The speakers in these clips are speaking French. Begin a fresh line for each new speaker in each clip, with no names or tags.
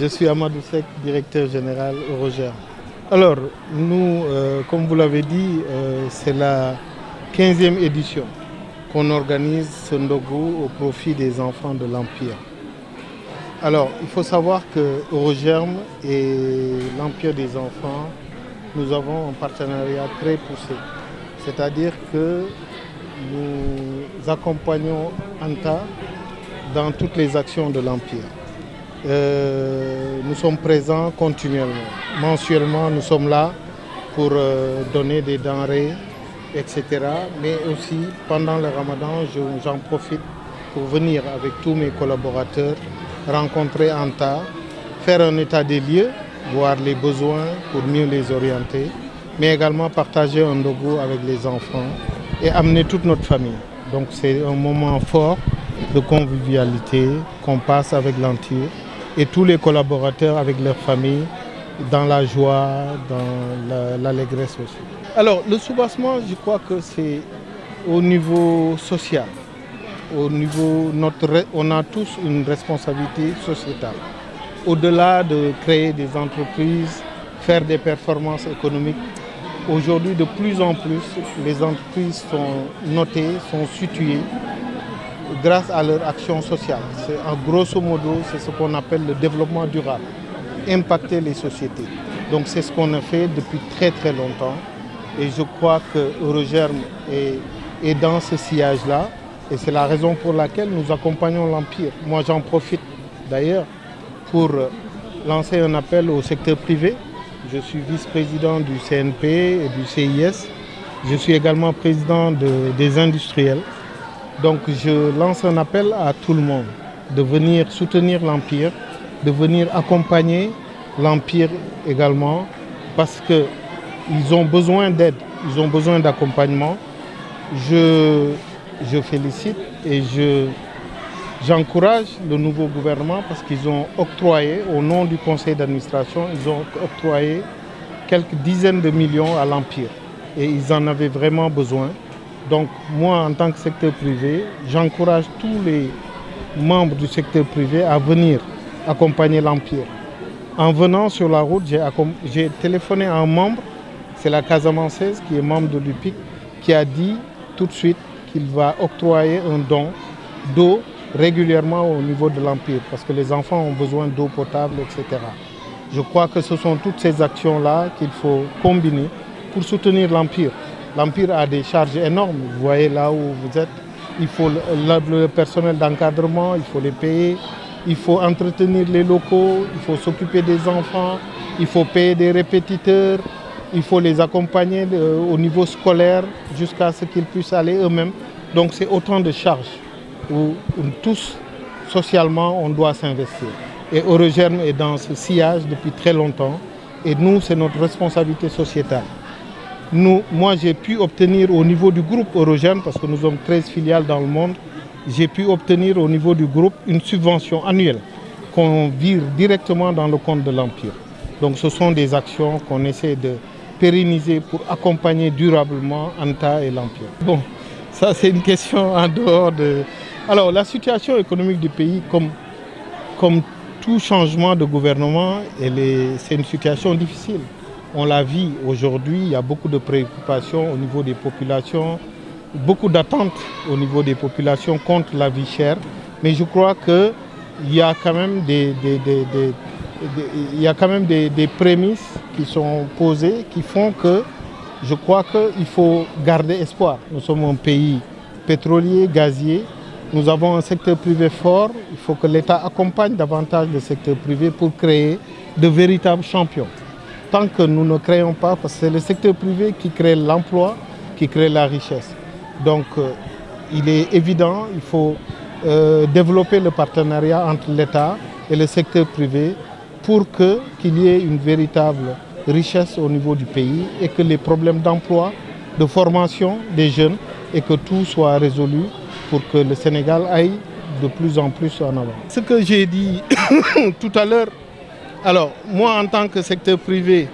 Je suis Amadou Seck, directeur général Eurogerm. Alors, nous, comme vous l'avez dit, c'est la 15e édition qu'on organise ce Ndogu au profit des enfants de l'Empire. Alors, il faut savoir que Eurogerm et l'Empire des enfants, nous avons un partenariat très poussé. C'est-à-dire que nous accompagnons Anta dans toutes les actions de l'Empire. Nous sommes présents continuellement. Mensuellement, nous sommes là pour donner des denrées, etc. Mais aussi, pendant le Ramadan, j'en profite pour venir avec tous mes collaborateurs, rencontrer Anta, faire un état des lieux, voir les besoins pour mieux les orienter, mais également partager un ndogu avec les enfants et amener toute notre famille. Donc c'est un moment fort de convivialité qu'on passe avec l'Empire et tous les collaborateurs avec leur famille dans la joie, dans l'allégresse aussi. Alors le soubassement, je crois que c'est au niveau social. On a tous une responsabilité sociétale. Au-delà de créer des entreprises, faire des performances économiques, aujourd'hui de plus en plus, les entreprises sont notées, sont situées grâce à leur action sociale. En grosso modo, c'est ce qu'on appelle le développement durable, impacter les sociétés. Donc c'est ce qu'on a fait depuis très très longtemps et je crois que Eurogerm est dans ce sillage-là et c'est la raison pour laquelle nous accompagnons l'Empire. Moi j'en profite d'ailleurs pour lancer un appel au secteur privé. Je suis vice-président du CNP et du CIS. Je suis également président des industriels. Donc je lance un appel à tout le monde de venir soutenir l'Empire, de venir accompagner l'Empire également parce qu'ils ont besoin d'aide, ils ont besoin d'accompagnement. Je félicite et j'encourage le nouveau gouvernement parce qu'ils ont octroyé, au nom du conseil d'administration, ils ont octroyé quelques dizaines de millions à l'Empire et ils en avaient vraiment besoin. Donc moi, en tant que secteur privé, j'encourage tous les membres du secteur privé à venir accompagner l'Empire. En venant sur la route, j'ai téléphoné à un membre, c'est la Casamançaise qui est membre de l'UPIC, qui a dit tout de suite qu'il va octroyer un don d'eau régulièrement au niveau de l'Empire, parce que les enfants ont besoin d'eau potable, etc. Je crois que ce sont toutes ces actions-là qu'il faut combiner pour soutenir l'Empire. L'Empire a des charges énormes, vous voyez là où vous êtes. Il faut le personnel d'encadrement, il faut les payer, il faut entretenir les locaux, il faut s'occuper des enfants, il faut payer des répétiteurs, il faut les accompagner au niveau scolaire jusqu'à ce qu'ils puissent aller eux-mêmes. Donc c'est autant de charges où tous, socialement, on doit s'investir. Et Eurogerm est dans ce sillage depuis très longtemps et nous, c'est notre responsabilité sociétale. Moi, j'ai pu obtenir au niveau du groupe Eurogerm, parce que nous sommes 13 filiales dans le monde, j'ai pu obtenir au niveau du groupe une subvention annuelle qu'on vire directement dans le compte de l'Empire. Donc ce sont des actions qu'on essaie de pérenniser pour accompagner durablement Anta et l'Empire. Bon, ça c'est une question en dehors de... Alors la situation économique du pays, comme tout changement de gouvernement, c'est une situation difficile. On la vit aujourd'hui, il y a beaucoup de préoccupations au niveau des populations, beaucoup d'attentes au niveau des populations contre la vie chère. Mais je crois qu'il y a quand même des prémices qui sont posées, qui font que je crois qu'il faut garder espoir. Nous sommes un pays pétrolier, gazier. Nous avons un secteur privé fort. Il faut que l'État accompagne davantage le secteur privé pour créer de véritables champions. Tant que nous ne créons pas, parce que c'est le secteur privé qui crée l'emploi, qui crée la richesse. Donc il est évident, il faut développer le partenariat entre l'État et le secteur privé pour qu'il y ait une véritable richesse au niveau du pays et que les problèmes d'emploi, de formation des jeunes et que tout soit résolu pour que le Sénégal aille de plus en plus en avant. Ce que j'ai dit tout à l'heure, alors moi en tant que secteur privé,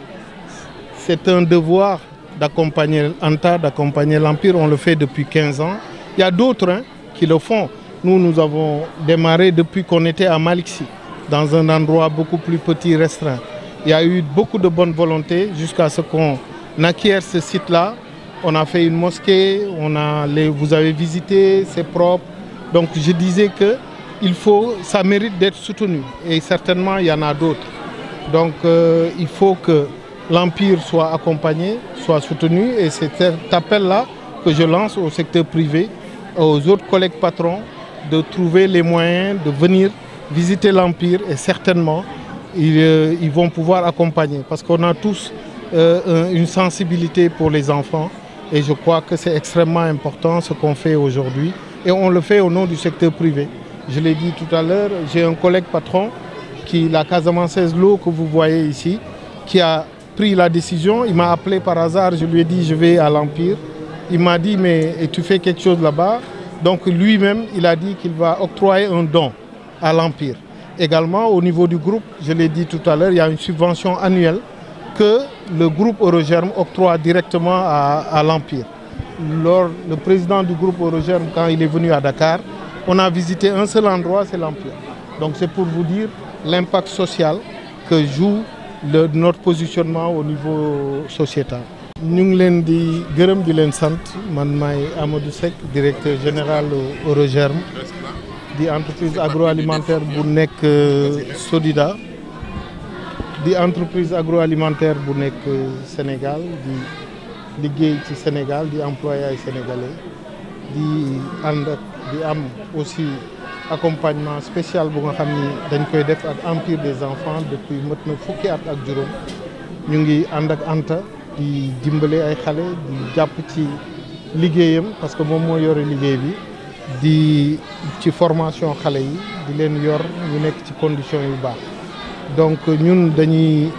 c'est un devoir d'accompagner Anta, d'accompagner l'Empire, on le fait depuis 15 ans. Il y a d'autres qui le font. Nous avons démarré depuis qu'on était à Malixi. dans un endroit beaucoup plus petit, restreint. Il y a eu beaucoup de bonne volonté jusqu'à ce qu'on acquiert ce site-là. On a fait une mosquée, vous avez visité, c'est propre. Donc je disais que ça mérite d'être soutenu et certainement il y en a d'autres. Donc il faut que l'Empire soit accompagné, soit soutenu et c'est cet appel-là que je lance au secteur privé, aux autres collègues patrons, de trouver les moyens de venir visiter l'Empire et certainement ils vont pouvoir accompagner parce qu'on a tous une sensibilité pour les enfants et je crois que c'est extrêmement important ce qu'on fait aujourd'hui et on le fait au nom du secteur privé. Je l'ai dit tout à l'heure, j'ai un collègue patron, la Casamançaise L'Eau que vous voyez ici, qui a pris la décision. Il m'a appelé par hasard, je lui ai dit je vais à l'Empire. Il m'a dit mais tu fais quelque chose là-bas. Donc lui-même, il a dit qu'il va octroyer un don à l'Empire. Également au niveau du groupe, je l'ai dit tout à l'heure, il y a une subvention annuelle que le groupe Eurogerm octroie directement à l'Empire. Le président du groupe Eurogerm, quand il est venu à Dakar, on a visité un seul endroit, c'est l'Empire. Donc c'est pour vous dire l'impact social que joue notre positionnement au niveau sociétal. Ñu ngi leen di gërëm di leen sant man maay Amadou Seck directeur général Eurogerm di entreprise agroalimentaire bu nekk Sodida di entreprise agroalimentaire bu nekk Sénégal di liggéey ci Sénégal di employé ay sénégalais di am aussi accompagnement spécial bu nga xam ni dañ koy def ak Empire des enfants depuis mët na fukki at ak juróom ñu ngi ànd ak Anta di dimbale ay xale di jàpp ci liggéeyam parce que moom moo yore liggéey bi di ci formation xale yi di leen yor ñu nekk ci conditions yu baax donc ñun dañuy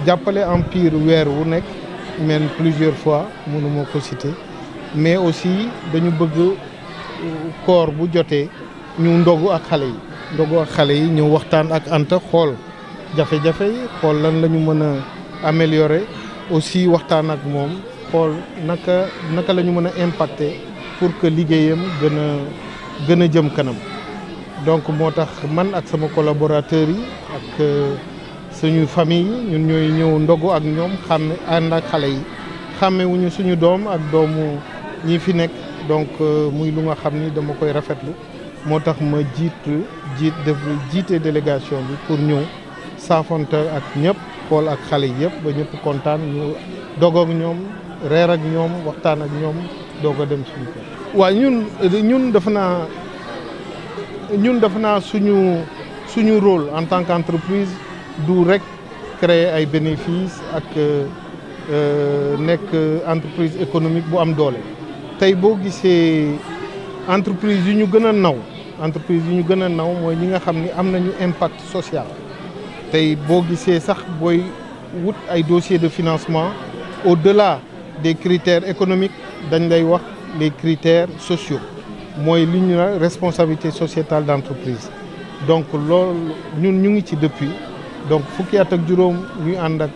jàppale Empire weer wu nekk même plusieurs fois mënuma ko citer mais aussi dañu bëgg koor bu jotee ñu ndogu ak xale yi ñu waxtaan ak Anta xool jafe-jafe yi xool lan la ñu mën a améliorer aussi waxtaan ak moom xool naka la ñu mën a impacter pour que liggéeyam gën a jëm kanam donc moo tax man ak sama collaborateurs yi ak suñu famille yi ñun ñooy ñëw ndogu ak ñoom ànd ak xale yi xàmmewuñu suñu doom ak doomu ñi fi nekk donc muy lu nga xam ni dama koy rafetlu moo tax ma jiite délégation bi pour ñëw saafonte ak ñëpp xool ak xale yi yëpp ba ñëpp kontaan ñu dog ak ñoom reer ak ñoom waxtaan ak ñoom doog a dem suñu kër. waaw ñun dafa naa suñu rôle en tant qu'entreprise du rek créer ay bénéfices ak nekk entreprise économique bu am doole. tey boo gisee entreprise yu ñu gën a naw mooy ñi nga xam ni am nañu impact social tey boo gisee sax booy wut ay dossiers de financement au-delà des critères économiques dañ lay wax les critères sociaux mooy li ñu la responsabilité sociétale d'entreprise donc loolu ñun ñu ngi ci depuis donc fukki at ak juróom ñuy ànd ak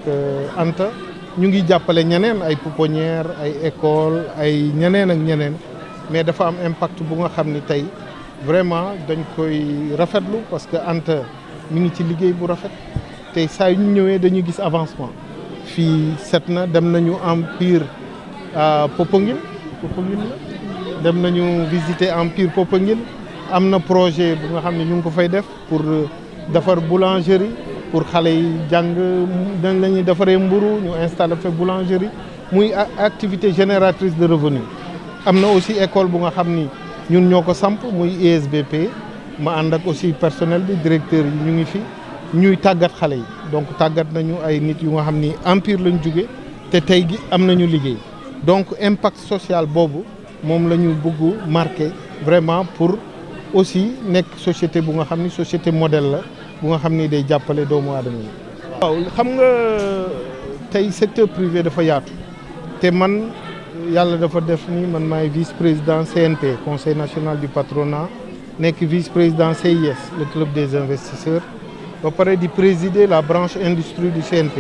Anta ñu ngi jàppale ñeneen ay pouponnières ay écoles ay ñeneen ak ñeneen mais dafa am impact bu nga xam ni tey vraiment dañ koy rafetlu parce que Anta mi ngi ci liggéey bu rafet tey saa yu ñu ñëwee dañuy gis avancement fii set na dem nañu Empire Popenguine la dem nañu visiter Empire Popenguine am na projet bu nga xam ne ñu ngi ko fay def pour defar boulangerie pour xale yi jàng dañ la ñuy defaree mburu ñu installer fa boulangerie muy activité génératrice de revenus am na aussi école bu nga xam ni ñun ñoo ko samp muy ESBP ma ànd ak aussi personnel bi directeur yi ñu ngi fi ñuy tàggat xale yi donc tàggat nañu ay nit yu nga xam ni Empire lañ jóge te tey gi am nañu liggéey donc impact social boobu moom la ñu bëgg marqué vraiment pour aussi nekk société bu nga xam ni société modèle la bu nga xam ni day jàppale doomu aadama yi. waaw xam nga tey secteur privé dafa yaatu te man yàlla dafa def ni man maay vice-président CNP conseil national du patronat nekk vice-président CIS le club des investisseurs ba pare di présider la branche industrie du CNP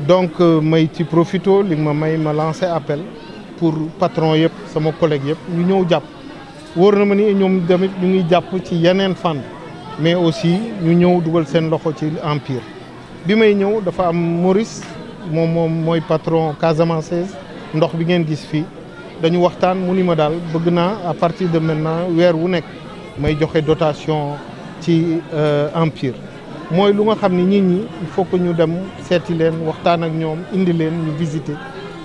donc may ci profito li ma lancé appel pour patron yëpp sama collègue yëpp ñu ñëw jàpp wóor na ma ni ñoom tamit ñu ngi jàpp ci yeneen fànn mais aussi ñu ñëw dugal seen loxo ci empire bi may ñëw dafa am Maurice moom mooy patron Casamance ndox bi ngeen gis fii dañu waxtaan mu ni ma daal bëgg naa à partir de maintenant weer wu nekk may joxe dotation ci empire mooy lu nga xam ni nit ñi il faut que ñu dem seeti leen waxtaan ak ñoom indi leen ñu visiter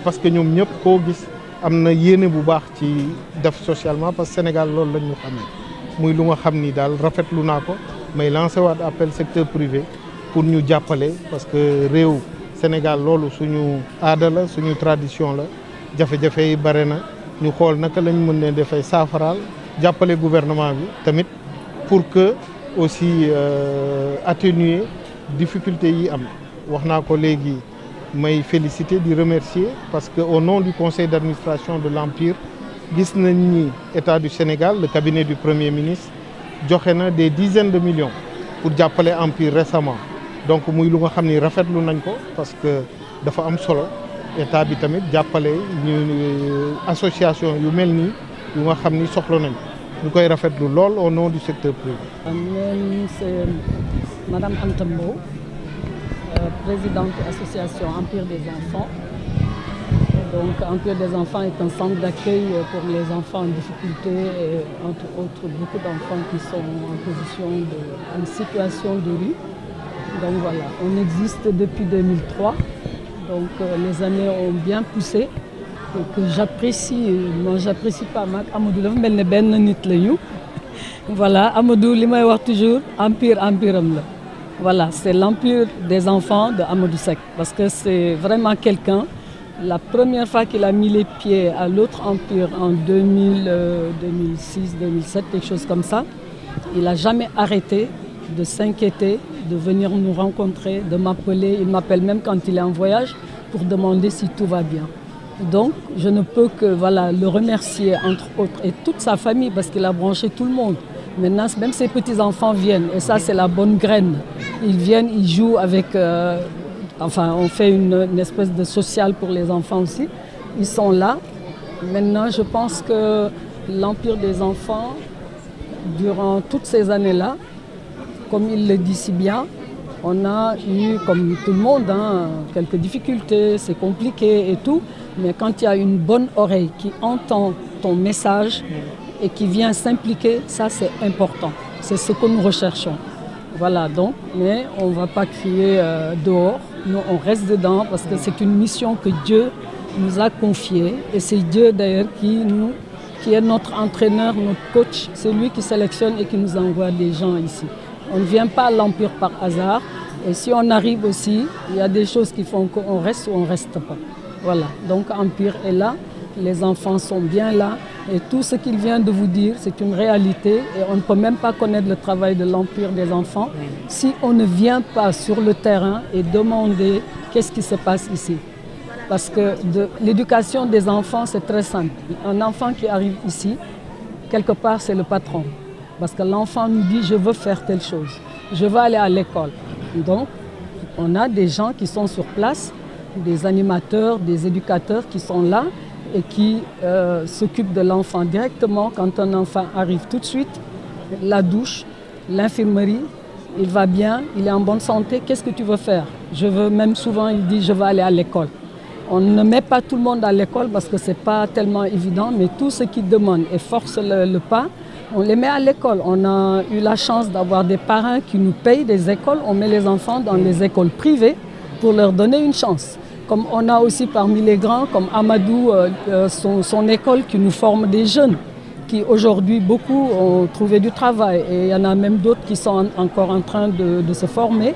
parce que ñoom ñëpp koo gis am na yéene bu baax ci def socialement parce que Sénégal loolu la ñu xamee muy lu nga xam ni daal rafetlu naa ko may lancé waat appel secteur privé pour ñu jàppale parce que réew Sénégal loolu suñu aada la suñu tradition la jafe-jafe yi bare na ñu xool naka lañ mën ne dafay saafaraal jàppale gouvernement bi tamit pour que aussi atténuer difficulté yi am wax naa ko léegi may féliciter di remercier parce que au nom du conseil d'administration de l'Empire gis nañ ni état du Sénégal le cabinet du premier ministre joxe na des dizaines de millions pour jàppale Empire récemment donc muy lu nga xam ni rafetlu nañ ko parce que dafa am solo état bi tamit jàppale ñu association yu mel nii yu nga xam ni soxla nañ ñu koy rafetlu lool au nom du secteur privé.
C'est Madame Anta Mbow, présidente de l'association Empire des enfants. Donc Empire des enfants est un centre d'accueil pour les enfants en difficulté et entre autres beaucoup d'enfants qui sont en situation de rue. Donc voilà, on existe depuis 2003. Donc les années ont bien poussé. Que j'apprécie, moi j'apprécie pas mal Amadou dafa mel ne benn nit la ñu voilà Amadou li may wax toujours empire am la voilà c'est l'empire des enfants de Amadou Seck parce que c'est vraiment quelqu'un la première fois qu'il a mis les pieds à l'autre empire en 2006 2007 quelque chose comme ça il a jamais arrêté de s'inquiéter de venir nous rencontrer de m'appeler il m'appelle même quand il est en voyage pour demander si tout va bien. Donc, je ne peux que le remercier, entre autres, et toute sa famille, parce qu'il a branché tout le monde. Maintenant, même ses petits-enfants viennent, et ça, c'est la bonne graine. Ils viennent, ils jouent avec... on fait une espèce de social pour les enfants aussi. Ils sont là. Maintenant, je pense que l'Empire des enfants, durant toutes ces années-là, comme il le dit si bien, on a eu, comme tout le monde, quelques difficultés, c'est compliqué et tout. Mais quand il y a une bonne oreille qui entend ton message et qui vient s'impliquer, ça c'est important. C'est ce que nous recherchons. Voilà, donc, mais on ne va pas crier dehors. Nous, on reste dedans parce que c'est une mission que Dieu nous a confiée. Et c'est Dieu d'ailleurs qui est notre entraîneur, notre coach. C'est lui qui sélectionne et qui nous envoie des gens ici. On ne vient pas à l'Empire par hasard. Et si on arrive aussi, il y a des choses qui font qu'on reste ou on ne reste pas. Voilà, donc Empire est là, les enfants sont bien là et tout ce qu'il vient de vous dire, c'est une réalité et on ne peut même pas connaître le travail de l'Empire des enfants si on ne vient pas sur le terrain et demander qu'est-ce qui se passe ici. Parce que l'éducation des enfants, c'est très simple. Un enfant qui arrive ici, quelque part, c'est le patron. Parce que l'enfant nous dit, je veux faire telle chose, je veux aller à l'école. Donc, on a des gens qui sont sur place, des animateurs, des éducateurs qui sont là et qui s'occupent de l'enfant directement. Quand un enfant arrive tout de suite, la douche, l'infirmerie, il va bien, il est en bonne santé, qu'est-ce que tu veux faire? Même souvent, il dit, je veux aller à l'école. On ne met pas tout le monde à l'école parce que ce n'est pas tellement évident, mais tous ceux qui demandent et forcent le pas, on les met à l'école. On a eu la chance d'avoir des parents qui nous payent des écoles. On met les enfants dans les écoles privées pour leur donner une chance. Comme on a aussi parmi les grands, comme Amadou, son école qui nous forme des jeunes, qui aujourd'hui beaucoup ont trouvé du travail. Et il y en a même d'autres qui sont encore en train de se former.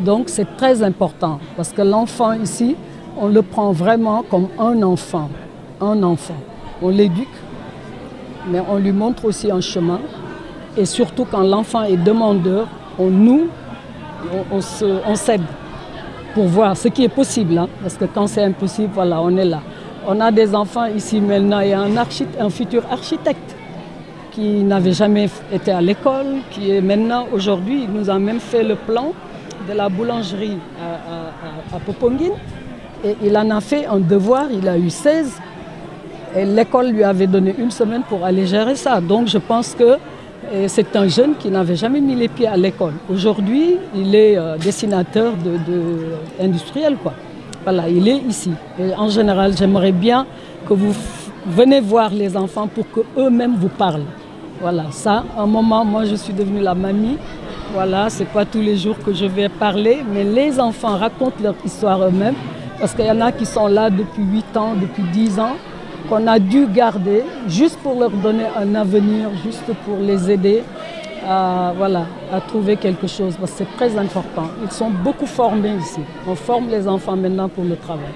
Donc c'est très important parce que l'enfant ici, on le prend vraiment comme un enfant. Un enfant. On l'éduque, mais on lui montre aussi un chemin. Et surtout quand l'enfant est demandeur, on s'aide pour voir ce qui est possible. Parce que quand c'est impossible, voilà, on est là. On a des enfants ici maintenant, il y a un futur architecte qui n'avait jamais été à l'école, qui est maintenant, aujourd'hui, il nous a même fait le plan de la boulangerie à Poponguine. Et il en a fait un devoir, il a eu 16. Et l'école lui avait donné une semaine pour aller gérer ça. Donc je pense que Et c'est un jeune qui n'avait jamais mis les pieds à l'école. Aujourd'hui, il est dessinateur industriel, quoi. Voilà, il est ici. Et en général, j'aimerais bien que vous venez voir les enfants pour qu'eux-mêmes vous parlent. Voilà, ça, à un moment, moi, je suis devenue la mamie. Voilà, c'est pas tous les jours que je vais parler, mais les enfants racontent leur histoire eux-mêmes. Parce qu'il y en a qui sont là depuis 8 ans, depuis 10 ans, qu'on a dû garder juste pour leur donner un avenir, juste pour les aider à trouver quelque chose. Parce que c'est très important. Ils sont beaucoup formés ici. On forme les enfants maintenant pour le travail.